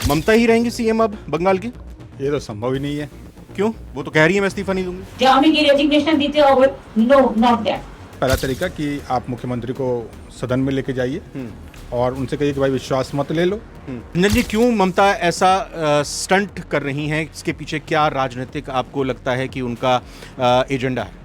ममता ही रहेंगी सीएम अब बंगाल की? ये तो संभव ही नहीं है। क्यों? वो तो कह रही है मैं इस्तीफा नहीं दूंगी। जो हमें की रेजिग्नेशन दीते हो, नो नॉट दैट। पहला तरीका कि आप मुख्यमंत्री को सदन में लेके जाइए और उनसे कहिए कि भाई विश्वास मत ले लो। रंजन जी, क्यों ममता ऐसा स्टंट कर रही हैं? इसके पीछे क्या राजनीतिक आपको लगता है कि उनका एजेंडा है?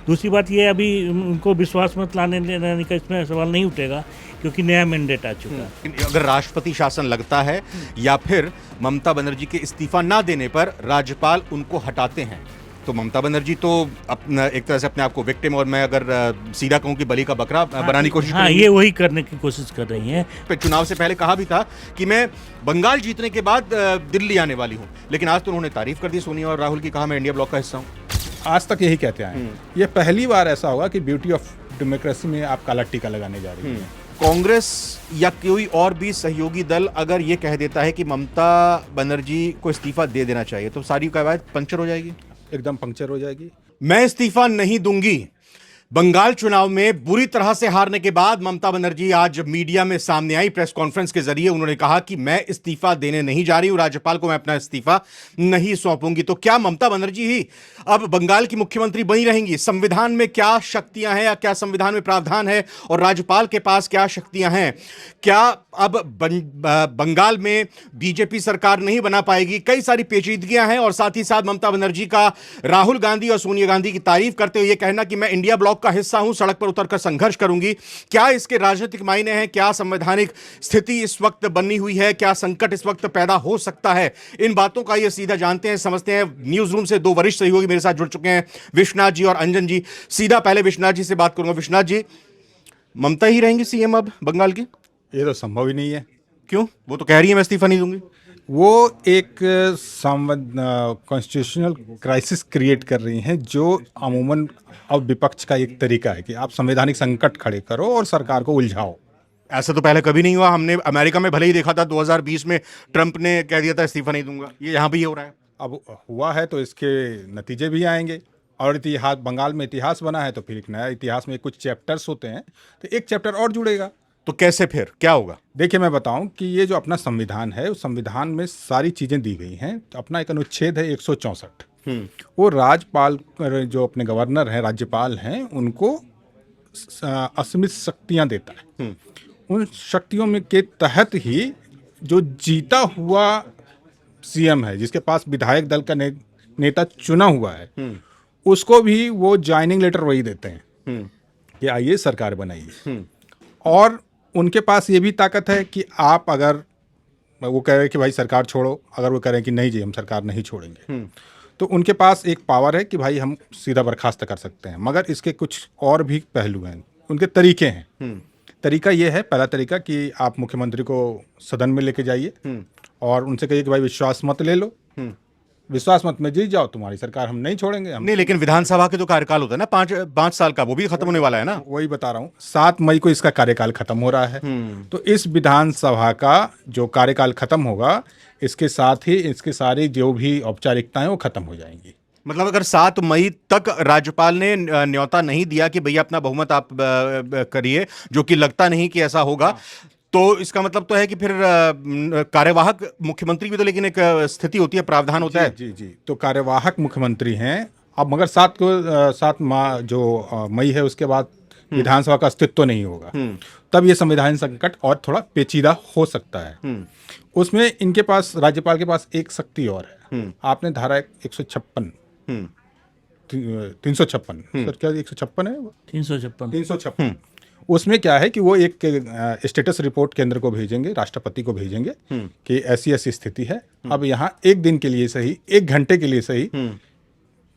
दूसरी बात ये अभी उनको विश्वास मत लाने देने का इसमें सवाल नहीं उठेगा, क्योंकि नया मैंडेट आ चुका है। अगर राष्ट्रपति शासन लगता है या फिर ममता बनर्जी के इस्तीफा ना देने पर राज्यपाल उनको हटाते हैं, तो ममता बनर्जी तो अपना एक तरह से अपने आप को विक्टिम, और मैं अगर सीधा कहूं कि बलि का बकरा बनाने की कोशिश हाँ, ये वही करने की कोशिश कर रही हैं। चुनाव से पहले कहा भी था कि मैं बंगाल जीतने के बाद दिल्ली आने वाली हूं, लेकिन आज तो उन्होंने तारीफ कर दी सोनिया और राहुल की, कहा मैं इंडिया ब्लॉक का हिस्सा हूं। आज तक यही कहते आए हैं। ये पहली बार ऐसा होगा कि ब्यूटी ऑफ डेमोक्रेसी में आप काला टीका लगाने जा रही हैं। कांग्रेस या कोई और भी सहयोगी दल अगर ये कह देता है कि ममता बनर्जी को इस्तीफा दे देना चाहिए, तो सारी कवायद पंचर हो जाएगी, एकदम पंक्चर हो जाएगी। मैं इस्तीफा नहीं दूंगी। बंगाल चुनाव में बुरी तरह से हारने के बाद ममता बनर्जी आज मीडिया में सामने आई। प्रेस कॉन्फ्रेंस के जरिए उन्होंने कहा कि मैं इस्तीफा देने नहीं जा रही हूं, राज्यपाल को मैं अपना इस्तीफा नहीं सौंपूंगी। तो क्या ममता बनर्जी ही अब बंगाल की मुख्यमंत्री बनी रहेंगी? संविधान में क्या शक्तियां हैं या क्या संविधान में प्रावधान है और राज्यपाल के पास क्या शक्तियां हैं? क्या अब बंगाल में बीजेपी सरकार नहीं बना पाएगी? कई सारी पेचीदगियां हैं, और साथ ही साथ ममता बनर्जी का राहुल गांधी और सोनिया गांधी की तारीफ करते हुए यह कहना कि मैं इंडिया ब्लॉक का हिस्सा हूं, सड़क पर उतरकर संघर्ष करूंगी। क्या इसके राजनीतिक मायने हैं? क्या संवैधानिक स्थिति इस वक्त बनी हुई है? क्या संकट इस वक्त पैदा हो सकता है? इन बातों का ये सीधा जानते हैं, समझते हैं। न्यूज रूम से दो वरिष्ठ सहयोगी मेरे साथ जुड़ चुके हैं, विश्वनाथ जी और अंजन जी। सीधा पहले विश्वनाथ जी से बात करूंगा। विश्वनाथ जी, ममता ही रहेंगी सीएम अब बंगाल की? ये तो संभव ही नहीं है। क्यों? वो तो कह रही है मैं इस्तीफा नहीं दूंगी। वो एक कॉन्स्टिट्यूशनल क्राइसिस क्रिएट कर रही हैं, जो अमूमन अब विपक्ष का एक तरीका है कि आप संवैधानिक संकट खड़े करो और सरकार को उलझाओ। ऐसा तो पहले कभी नहीं हुआ। हमने अमेरिका में भले ही देखा था 2020 में ट्रंप ने कह दिया था इस्तीफा नहीं दूंगा, ये यहां भी ये हो रहा है। अब हुआ है तो इसके नतीजे भी आएंगे, और इतिहास, बंगाल में इतिहास बना है तो फिर एक नया इतिहास में कुछ चैप्टर्स होते हैं, तो एक चैप्टर और जुड़ेगा। तो कैसे फिर क्या होगा? देखिए, मैं बताऊं कि ये जो अपना संविधान है, उस संविधान में सारी चीज़ें दी गई हैं। तो अपना एक अनुच्छेद है 164, वो राज्यपाल, जो अपने गवर्नर हैं, राज्यपाल हैं, उनको असीमित शक्तियां देता है। उन शक्तियों में के तहत ही जो जीता हुआ सीएम है, जिसके पास विधायक दल का नेता चुना हुआ है, उसको भी वो ज्वाइनिंग लेटर वही देते हैं कि आइए सरकार बनाइए। और उनके पास ये भी ताकत है कि आप, अगर वो कह रहे हैं कि भाई सरकार छोड़ो, अगर वो कह रहे हैं कि नहीं जी हम सरकार नहीं छोड़ेंगे, तो उनके पास एक पावर है कि भाई हम सीधा बर्खास्त कर सकते हैं। मगर इसके कुछ और भी पहलू हैं, उनके तरीके हैं। तरीका ये है, पहला तरीका कि आप मुख्यमंत्री को सदन में लेके जाइए और उनसे कहिए कि भाई विश्वास मत ले लो, विश्वास मत में जीत जाओ, तुम्हारी सरकार हम नहीं छोड़ेंगे। हम नहीं, लेकिन विधानसभा के तो कार्यकाल होता है ना, पांच साल का, वो भी खत्म होने वाला है ना। वही बता रहा हूँ, 7 मई को इसका कार्यकाल खत्म हो रहा है। तो इस विधानसभा का जो कार्यकाल खत्म होगा, इसके साथ ही इसके सारी जो भी औपचारिकताएं वो खत्म हो जाएंगी। मतलब अगर 7 मई तक राज्यपाल ने न्योता नहीं दिया कि भैया अपना बहुमत आप करिए, जो कि लगता नहीं कि ऐसा होगा, तो इसका मतलब तो है कि फिर कार्यवाहक मुख्यमंत्री भी तो, लेकिन एक स्थिति होती है, प्रावधान होता है। जी जी, तो कार्यवाहक मुख्यमंत्री हैं अब, मगर 7 मई है, उसके बाद विधानसभा का अस्तित्व तो नहीं होगा। तब ये संवैधानिक संकट और थोड़ा पेचीदा हो सकता है। उसमें इनके पास, राज्यपाल के पास एक शक्ति और है। आपने धारा 156 356 सर, क्या 156 है? 356। उसमें क्या है कि वो एक स्टेटस रिपोर्ट केंद्र को भेजेंगे, राष्ट्रपति को भेजेंगे कि ऐसी ऐसी स्थिति है। अब यहाँ एक दिन के लिए सही, 1 घंटे के लिए सही,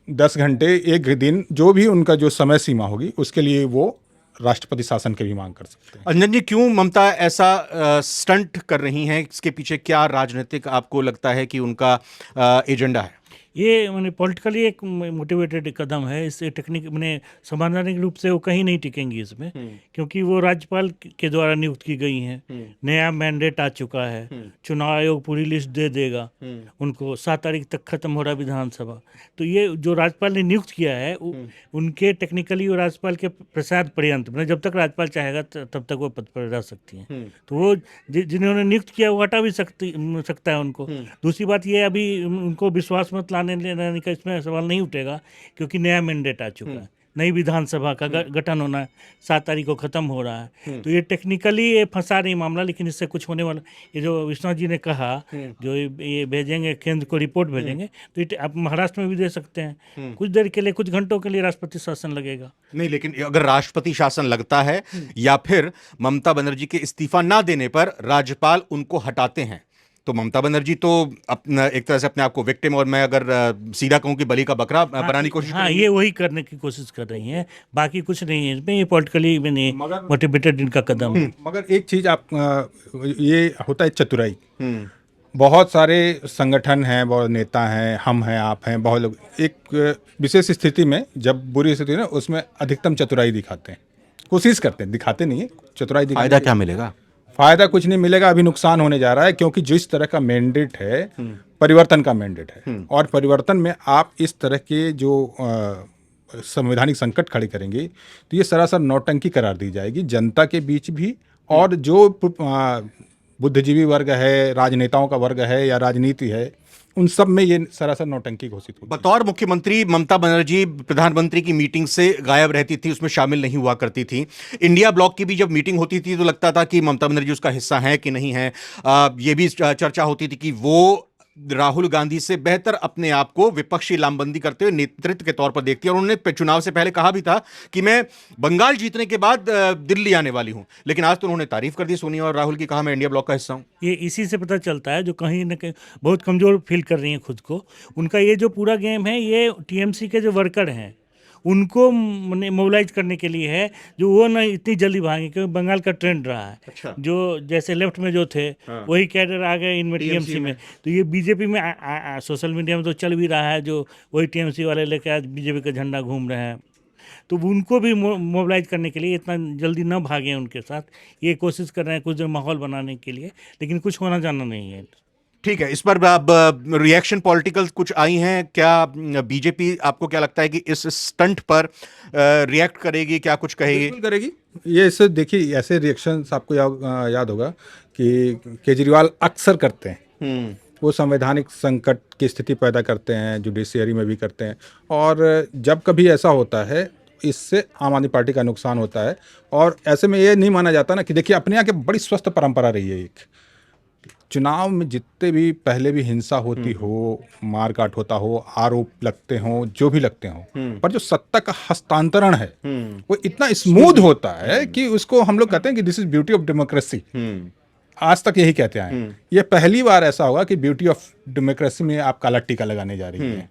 10 घंटे, 1 दिन, जो भी उनका जो समय सीमा होगी, उसके लिए वो राष्ट्रपति शासन की भी मांग कर सकते हैं। अंजन जी, क्यों ममता ऐसा स्टंट कर रही हैं? इसके पीछे क्या राजनीतिक आपको लगता है कि उनका एजेंडा है? ये मैंने पॉलिटिकली एक मोटिवेटेड कदम है। इससे टेक्निक मैंने संवैधानिक रूप से वो कहीं नहीं टिकेंगी इसमें, क्योंकि वो राज्यपाल के द्वारा नियुक्त की गई हैं। नया मैंडेट आ चुका है, चुनाव आयोग पूरी लिस्ट दे देगा उनको। 7 तारीख तक खत्म हो रहा विधानसभा। तो ये जो राज्यपाल ने नियुक्त किया है उनके टेक्निकली वो राज्यपाल के प्रसाद पर्यंत, मतलब जब तक राज्यपाल चाहेगा तब तक वो पद पर रह सकती हैं। तो वो जिन्होंने नियुक्त किया वो हटा भी सकता है उनको। दूसरी बात ये, अभी उनको विश्वास मत लाने लेने का इसमें सवाल नहीं उठेगा, क्योंकि नया मैंडेट आ चुका है। नई विधानसभा का गठन होना है, 7 तारीख को खत्म हो रहा है। तो ये टेक्निकली ये फंसा नहीं मामला, लेकिन इससे कुछ होने वाला। ये जो विश्वनाथ जी ने कहा, जो ये भेजेंगे केंद्र को रिपोर्ट भेजेंगे, तो ये आप महाराष्ट्र में भी दे सकते हैं। कुछ देर के लिए, कुछ घंटों के लिए राष्ट्रपति शासन लगेगा। नहीं, लेकिन अगर राष्ट्रपति शासन लगता है या फिर ममता बनर्जी के इस्तीफा ना देने पर राज्यपाल उनको हटाते हैं, तो ममता बनर्जी तो अपना एक तरह से अपने आप को विक्टिम, और मैं अगर सीधा कहूं कि बलि का बकरा बनाने की कोशिश हाँ, ये वही करने की कोशिश कर रही हैं, बाकी कुछ नहीं है इसमें। ये पॉलिटिकली मैंने मोटिवेटेड इनका कदम है। मगर एक चीज आप ये होता है चतुराई। बहुत सारे संगठन हैं, बहुत नेता हैं, हम हैं, आप हैं, बहुत लोग एक विशेष स्थिति में, जब बुरी स्थिति है ना, उसमें अधिकतम चतुराई दिखाते हैं, कोशिश करते हैं, दिखाते नहीं है, चतुराई दिखाते। फायदा क्या मिलेगा? फायदा कुछ नहीं मिलेगा, अभी नुकसान होने जा रहा है, क्योंकि जिस तरह का मैंडेट है, परिवर्तन का मैंडेट है, और परिवर्तन में आप इस तरह के जो संवैधानिक संकट खड़े करेंगे, तो ये सरासर नौटंकी करार दी जाएगी जनता के बीच भी, और जो बुद्धिजीवी वर्ग है, राजनेताओं का वर्ग है या राजनीति है, उन सब में ये सरासर नौटंकी घोषित होगी। बतौर मुख्यमंत्री ममता बनर्जी प्रधानमंत्री की मीटिंग से गायब रहती थी, उसमें शामिल नहीं हुआ करती थी। इंडिया ब्लॉक की भी जब मीटिंग होती थी तो लगता था कि ममता बनर्जी उसका हिस्सा है कि नहीं है। ये भी चर्चा होती थी कि वो राहुल गांधी से बेहतर अपने आप को विपक्षी लामबंदी करते हुए नेतृत्व के तौर पर देखती है, और उन्होंने चुनाव से पहले कहा भी था कि मैं बंगाल जीतने के बाद दिल्ली आने वाली हूं। लेकिन आज तो उन्होंने तारीफ कर दी सोनिया और राहुल की, कहा मैं इंडिया ब्लॉक का हिस्सा हूं। ये इसी से पता चलता है, जो कहीं न कहीं बहुत कमजोर फील कर रही हैं खुद को। उनका ये जो पूरा गेम है, ये टीएमसी के जो वर्कर हैं उनको मोबिलाइज करने के लिए है, जो वो ना इतनी जल्दी भागे, क्योंकि बंगाल का ट्रेंड रहा है। अच्छा। जो जैसे लेफ्ट में जो थे, वही कैडर आ गए इनमें, टीएमसी में। तो ये बीजेपी में सोशल मीडिया में तो चल भी रहा है, जो वही टीएमसी वाले लेकर आज बीजेपी का झंडा घूम रहे हैं। तो उनको भी मोबिलाइज करने के लिए इतना जल्दी न भागें उनके साथ, ये कोशिश कर रहे हैं कुछ देर माहौल बनाने के लिए, लेकिन कुछ होना जाना नहीं है। ठीक है, इस पर अब रिएक्शन पॉलिटिकल कुछ आई हैं क्या? बीजेपी आपको क्या लगता है कि इस स्टंट पर रिएक्ट करेगी, क्या कुछ कहेगी? बिल्कुल करेगी। ये इससे देखिए, ऐसे रिएक्शंस आपको याद होगा कि केजरीवाल अक्सर करते हैं। वो संवैधानिक संकट की स्थिति पैदा करते हैं, जुडिशियरी में भी करते हैं, और जब कभी ऐसा होता है, इससे आम आदमी पार्टी का नुकसान होता है। और ऐसे में ये नहीं माना जाता ना कि देखिए, अपने यहाँ की बड़ी स्वस्थ परंपरा रही है एक, चुनाव में जितने भी पहले भी हिंसा होती हो, मारकाट होता हो, आरोप लगते हों, जो भी लगते हों, पर जो सत्ता का हस्तांतरण है वो इतना स्मूथ होता है कि उसको हम लोग कहते हैं कि this is beauty of democracy. आज तक यही कहते हैं। ये पहली बार ऐसा होगा कि ब्यूटी ऑफ डेमोक्रेसी में आप काला टीका लगाने जा रही है।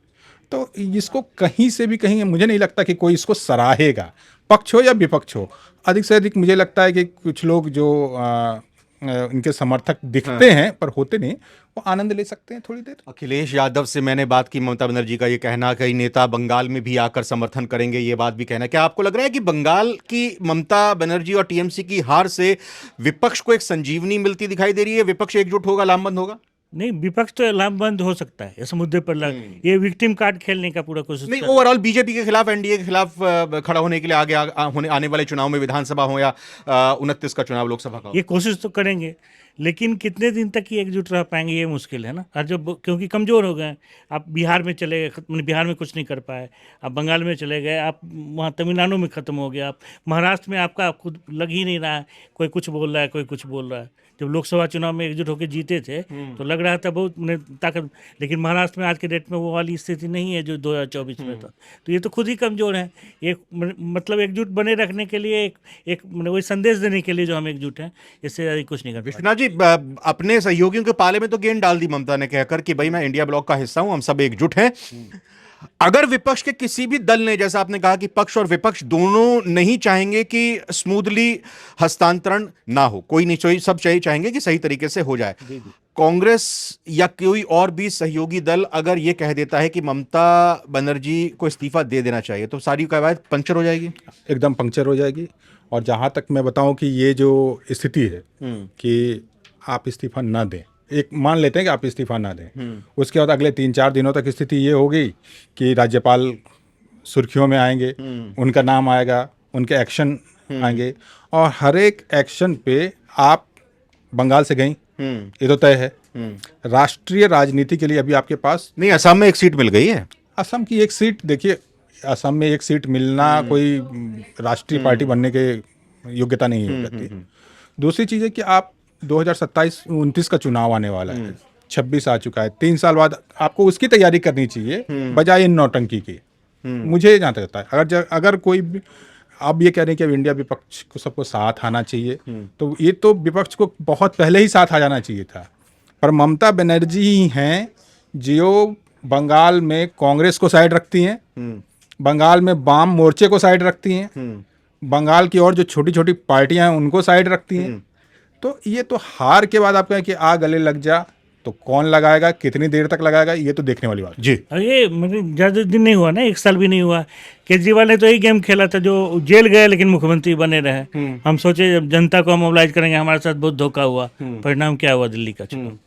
तो इसको कहीं से भी कहीं, मुझे नहीं लगता कि कोई इसको सराहेगा, पक्ष हो या विपक्ष हो। अधिक से अधिक मुझे लगता है कि कुछ लोग जो इनके समर्थक दिखते हैं पर होते नहीं, वो आनंद ले सकते हैं थोड़ी देर। अखिलेश यादव से मैंने बात की, ममता बनर्जी का ये कहना, कई नेता बंगाल में भी आकर समर्थन करेंगे, ये बात भी कहना। क्या आपको लग रहा है कि बंगाल की ममता बनर्जी और टीएमसी की हार से विपक्ष को एक संजीवनी मिलती दिखाई दे रही है? विपक्ष एकजुट होगा, लामबंद होगा? नहीं, विपक्ष तो लामबंद हो सकता है इस मुद्दे पर। ये विक्टिम कार्ड खेलने का पूरा कोशिश नहीं, ओवरऑल बीजेपी के खिलाफ, एनडीए के खिलाफ खड़ा होने के लिए आगे आने वाले चुनाव में, विधानसभा हो या 29 का चुनाव लोकसभा का, ये कोशिश तो करेंगे, लेकिन कितने दिन तक ये एकजुट रह पाएंगे ये मुश्किल है ना। और जब क्योंकि कमज़ोर हो गए, आप बिहार में चले गए, बिहार में कुछ नहीं कर पाए, आप बंगाल में चले गए, आप वहाँ तमिलनाडु में ख़त्म हो गया, आप महाराष्ट्र में आपका खुद लग ही नहीं रहा है, कोई कुछ बोल रहा है, कोई कुछ बोल रहा है। जब लोकसभा चुनाव में एकजुट होकर जीते थे तो लग रहा था बहुत ताकत, लेकिन महाराष्ट्र में आज के डेट में वो वाली स्थिति नहीं है जो 2024 में था। तो ये तो खुद ही कमज़ोर है। एक मतलब एकजुट बने रखने के लिए, एक वही संदेश देने के लिए जो हम एकजुट हैं, इससे कुछ नहीं कर। विश्वनाथ जी, अपने सहयोगियों के पाले में तो गेंद डाल दी ममता ने, कहकर कि भाई मैं इंडिया ब्लॉक का हिस्सा हूं, हम सब एकजुट हैं। अगर विपक्ष के किसी भी दल ने, जैसा आपने कहा कि पक्ष और विपक्ष दोनों नहीं चाहेंगे कि स्मूथली हस्तांतरण ना हो, कोई नहीं, सब चाहेंगे कि सही तरीके से हो जाए, कांग्रेस या कोई और भी सहयोगी दल अगर ये कह देता है कि ममता बनर्जी को इस्तीफा दे देना चाहिए तो सारी कवायद पंक्चर हो जाएगी? एकदम पंक्चर हो जाएगी। और जहाँ तक मैं बताऊं कि ये जो स्थिति है कि आप इस्तीफा ना दें, एक मान लेते हैं कि आप इस्तीफा ना दें, उसके बाद अगले 3-4 दिनों तक स्थिति ये होगी कि राज्यपाल सुर्खियों में आएंगे, उनका नाम आएगा, उनके एक्शन आएंगे, और हर एक एक्शन पे आप बंगाल से गई, ये तो तय है। राष्ट्रीय राजनीति के लिए अभी आपके पास नहीं, असम में एक सीट मिल गई है। असम की एक सीट, देखिए असम में एक सीट मिलना कोई राष्ट्रीय पार्टी बनने के योग्यता नहीं हो जाती। दूसरी चीज़ है कि आप 2027-29 का चुनाव आने वाला है, 26 आ चुका है, 3 साल बाद आपको उसकी तैयारी करनी चाहिए बजाय इन नौटंकी की। मुझे जहाँ तक लगता है अगर कोई आप ये कह रहे हैं कि अब इंडिया विपक्ष को सबको साथ आना चाहिए, तो ये तो विपक्ष को बहुत पहले ही साथ आ जाना चाहिए था। पर ममता बनर्जी ही हैं जो बंगाल में कांग्रेस को साइड रखती हैं, बंगाल में वाम मोर्चे को साइड रखती हैं, बंगाल की और जो छोटी छोटी पार्टियां हैं उनको साइड रखती हैं। तो ये तो हार के बाद आप कहें कि आ गले लग जा, तो कौन लगाएगा, कितनी देर तक लगाएगा, ये तो देखने वाली बात है। जी, और ये मतलब ज़्यादा दिन नहीं हुआ ना, 1 साल भी नहीं हुआ। केजरीवाल ने तो यही गेम खेला था, जो जेल गए लेकिन मुख्यमंत्री बने रहे। हम सोचे जब जनता को हम मोबिलाइज करेंगे, हमारे साथ बहुत धोखा हुआ। परिणाम क्या हुआ? दिल्ली का चुनाव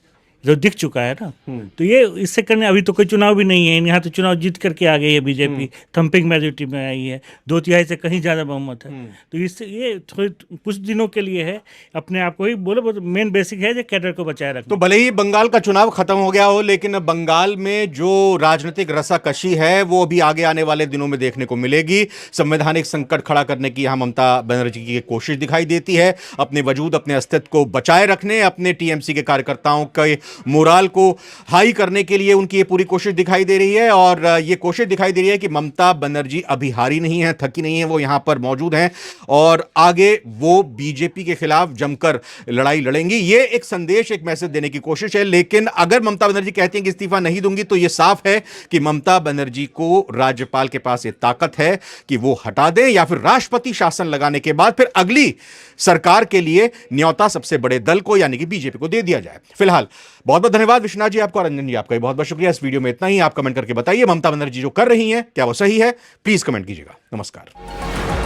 जो दिख चुका है ना। तो ये इससे करने अभी तो कोई चुनाव भी नहीं है, यहाँ तो चुनाव जीत करके आ गई है बीजेपी, थम्पिंग मेजोरिटी में आई है, 2/3 से कहीं ज़्यादा बहुमत है। तो इससे ये थोड़े कुछ दिनों के लिए है, अपने आप को ही बोलो, मेन बेसिक है जो कैडर को बचाए रखना। तो भले ही बंगाल का चुनाव खत्म हो गया हो, लेकिन बंगाल में जो राजनीतिक रसाकशी है वो अभी आगे आने वाले दिनों में देखने को मिलेगी। संवैधानिक संकट खड़ा करने की यहाँ ममता बनर्जी की कोशिश दिखाई देती है, अपने वजूद, अपने अस्तित्व को बचाए रखने, अपने टीएमसी के कार्यकर्ताओं के मोराल को हाई करने के लिए उनकी ये पूरी कोशिश दिखाई दे रही है। और ये कोशिश दिखाई दे रही है कि ममता बनर्जी अभी हारी नहीं है, थकी नहीं है, वो यहां पर मौजूद हैं और आगे वो बीजेपी के खिलाफ जमकर लड़ाई लड़ेंगी। ये एक संदेश, एक मैसेज देने की कोशिश है। लेकिन अगर ममता बनर्जी कहती हैं कि इस्तीफा नहीं दूंगी, तो यह साफ है कि ममता बनर्जी को राज्यपाल के पास ये ताकत है कि वो हटा दें या फिर राष्ट्रपति शासन लगाने के बाद फिर अगली सरकार के लिए न्योता सबसे बड़े दल को यानी कि बीजेपी को दे दिया जाए। फिलहाल बहुत बहुत धन्यवाद विश्वनाथ जी आपको, रंजन जी आपका भी बहुत बहुत शुक्रिया। इस वीडियो में इतना ही। आप कमेंट करके बताइए ममता बनर्जी जो कर रही हैं क्या वो सही है, प्लीज कमेंट कीजिएगा। नमस्कार।